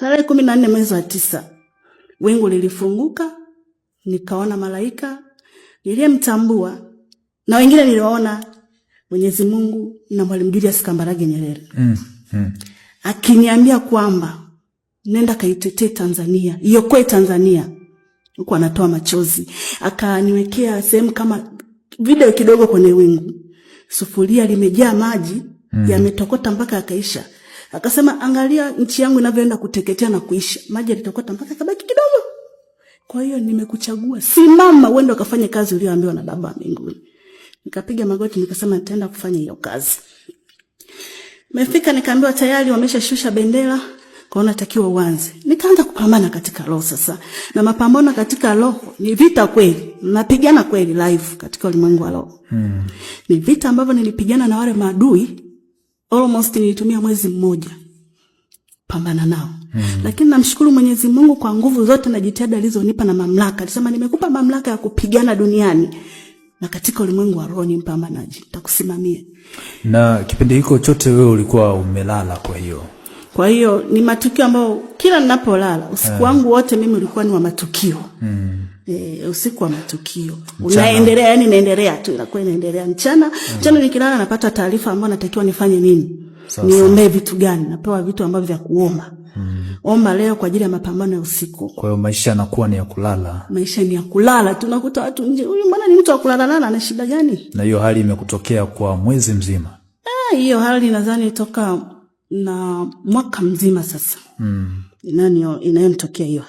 Tarehe 14 mwezi wa 9 wingu lilifunguka, nikaona malaika niliyemtambua na wengine niliwaona Mwenyezi Mungu na Mwalimu Julius Kambarage Nyerere. Akiniambia kwamba nenda kaitetee Tanzania, iokoe Tanzania. Huko anatoa machozi. Akaniwekea sehemu kama video kidogo kwenye wingu. Sufuria limejaa maji, yametokota mpaka yakaisha. Akasema angalia nchi yangu inavyoenda kuteketea na kuisha. Maji yalitokota mpaka kabaki kidogo. Kwa hiyo nimekuchagua. Simama uende ukafanye kazi uliyoambiwa na Baba mbinguni. Nikapiga magoti nikasema nitaenda kufanya hiyo kazi. Nimefika nikaambiwa tayari wameshashusha bendera, kaona takiwa uanze. Nikaanza kupambana katika roho sasa. Na mapambano katika roho ni vita kweli. Napigana kweli live katika ulimwengu wa roho. Ni vita ambavyo nilipigana na wale maadui. Almost nilitumia mwezi mmoja pambana nao. Lakini namshukuru Mwenyezi Mungu kwa nguvu zote na jitihada alizonipa na mamlaka. Alisema nimekupa mamlaka ya kupigana duniani na katika ulimwengu wa roho ni mpambanaji. Nitakusimamia. Na kipindi hiko chote wewe ulikuwa umelala kwa hiyo. Kwa hiyo ni matukio ambayo kila ninapolala usiku wangu wote mimi ulikuwa ni wa matukio. Usiku wa matukio. Unaendelea, yani naendelea tu, inakuwa inaendelea mchana. Mchana nikilala napata taarifa ambayo natakiwa nifanye nini. Niombe vitu gani, napewa vitu ambavyo vya kuomba. Omba leo kwa ajili ya mapambano ya usiku. Kwa hiyo maisha yanakuwa ni ya kulala. Maisha ni ya kulala. Tunakuta watu nje, huyu mbona ni mtu wa kulala lala, ana shida gani? Na hiyo hali imekutokea kwa mwezi mzima. Hiyo hali nadhani toka na mwaka mzima sasa. Inayomtokea hiyo.